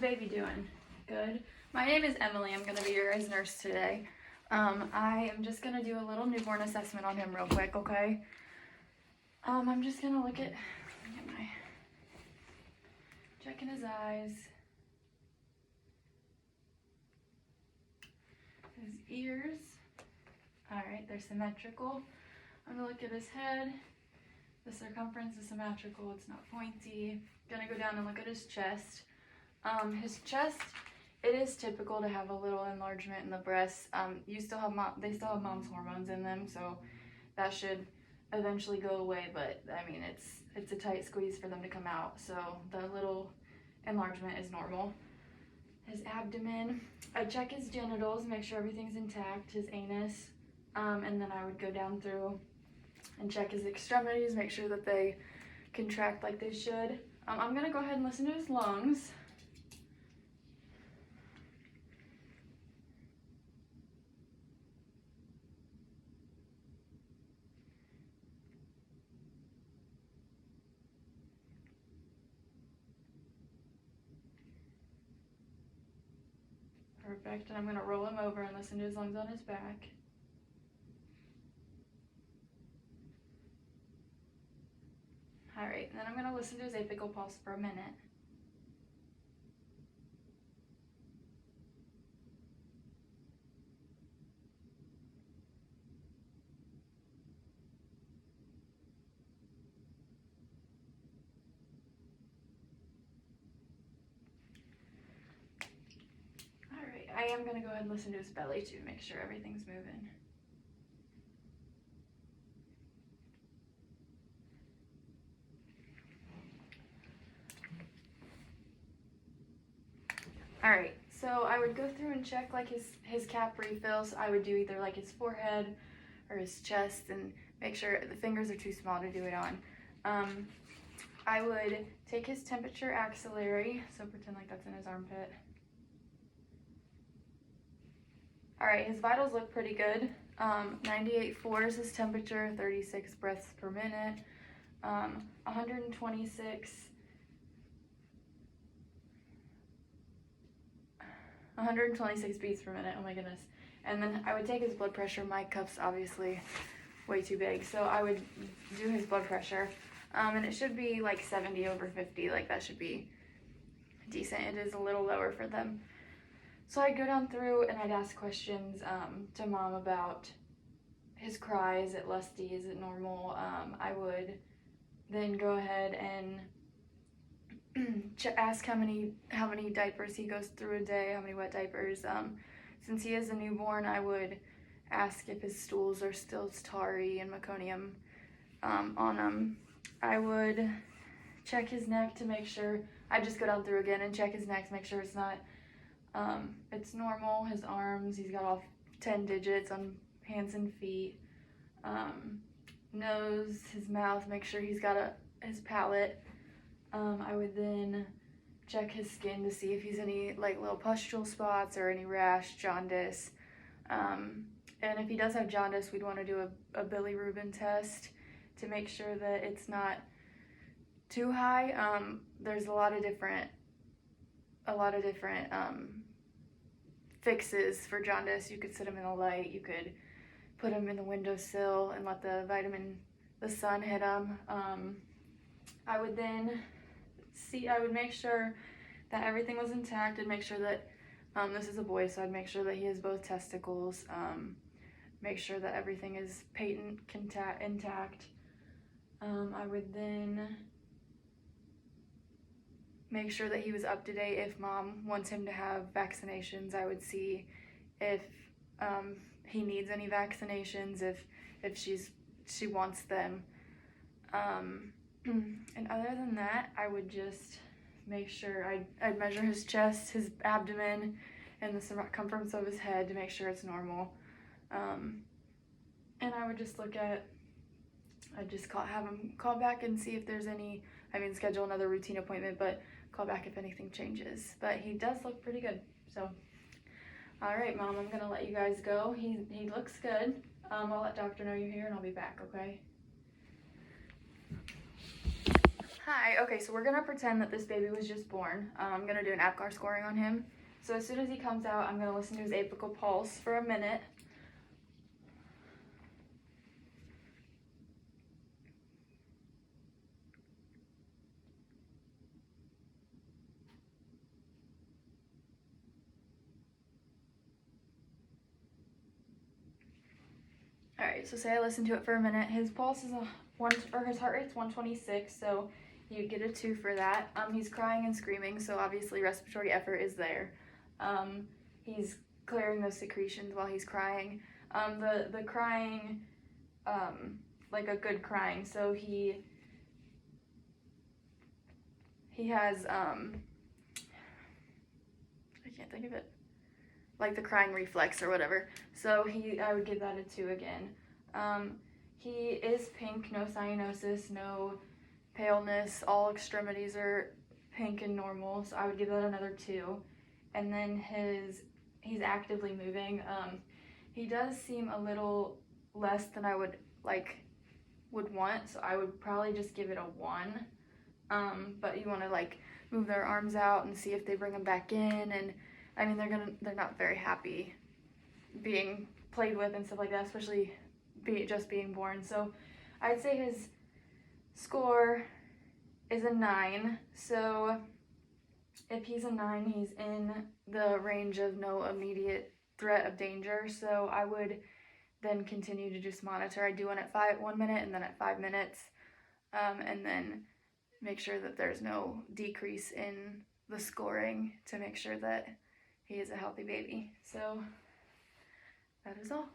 baby doing? Good. My name is Emily. I'm going to be your guys' nurse today. I am just going to do a little newborn assessment on him real quick, okay? I'm just going to look at my, checking his eyes, his ears. Alright, they're symmetrical. I'm going to look at his head. The circumference is symmetrical, it's not pointy. Gonna go down and look at his chest. His chest, it is typical to have a little enlargement in the breasts. They still have mom's hormones in them, so that should eventually go away, but I mean, it's a tight squeeze for them to come out, so the little enlargement is normal. His abdomen, I check his genitals, make sure everything's intact, his anus, and then I would go down through and check his extremities, make sure that they contract like they should. I'm gonna go ahead and listen to his lungs. Perfect, and I'm gonna roll him over and listen to his lungs on his back. Alright, and then I'm going to listen to his apical pulse for a minute. Alright, I am going to go ahead and listen to his belly too, make sure everything's moving. Alright, so I would go through and check like his cap refills. I would do either like his forehead or his chest and make sure the fingers are too small to do it on. I would take his temperature axillary, so pretend like that's in his armpit. Alright, his vitals look pretty good. 98.4 is his temperature, 36 breaths per minute, 126 beats per minute, oh my goodness. And then I would take his blood pressure. My cup's obviously way too big, so I would do his blood pressure. And it should be like 70/50, like that should be decent. It is a little lower for them. So I'd go down through and I'd ask questions to mom about his cry. Is it lusty? Is it normal? I would then go ahead and ask how many diapers he goes through a day, how many wet diapers. Since he is a newborn, I would ask if his stools are still tarry and meconium on them. I would check his neck to make sure. I just go down through again and check his neck to make sure it's not it's normal. His arms, he's got all 10 digits on hands and feet. Nose, his mouth, make sure he's got his palate. I would then check his skin to see if he's any like little pustule spots or any rash, jaundice. And if he does have jaundice, we'd want to do a bilirubin test to make sure that it's not too high. There's a lot of different fixes for jaundice. You could sit him in the light, you could put him in the windowsill and let the sun hit him. I would then I would make sure that everything was intact and make sure that, this is a boy, so I'd make sure that he has both testicles, make sure that everything is patent intact. I would then make sure that he was up to date. If mom wants him to have vaccinations, I would see if he needs any vaccinations, if she wants them. And other than that, I would just make sure I'd measure his chest, his abdomen, and the circumference of his head to make sure it's normal. And I would just I'd just have him call back and see if there's any, schedule another routine appointment, but call back if anything changes. But he does look pretty good, so. All right, Mom, I'm gonna let you guys go. He looks good. I'll let doctor know you're here and I'll be back, okay? Hi, okay, so we're gonna pretend that this baby was just born. I'm gonna do an APGAR scoring on him. So as soon as he comes out, I'm gonna listen to his apical pulse for a minute. All right, so say I listen to it for a minute. His pulse is his heart rate's 126, so you get a 2 for that. He's crying and screaming, so obviously respiratory effort is there. He's clearing those secretions while he's crying. The crying, like a good crying, so he has I can't think of it. Like the crying reflex or whatever. So I would give that a 2 again. He is pink, no cyanosis, no paleness. All extremities are pink and normal, so I would give that another 2. And then he's actively moving. He does seem a little less than I would want, so I would probably just give it a 1. But you want to like move their arms out and see if they bring them back in, and I mean they're not very happy being played with and stuff like that, especially just being born. So I'd say his score is a 9. So if he's a 9, he's in the range of no immediate threat of danger. So I would then continue to just monitor. I do one at 1 minute and then at 5 minutes, and then make sure that there's no decrease in the scoring to make sure that he is a healthy baby. So that is all.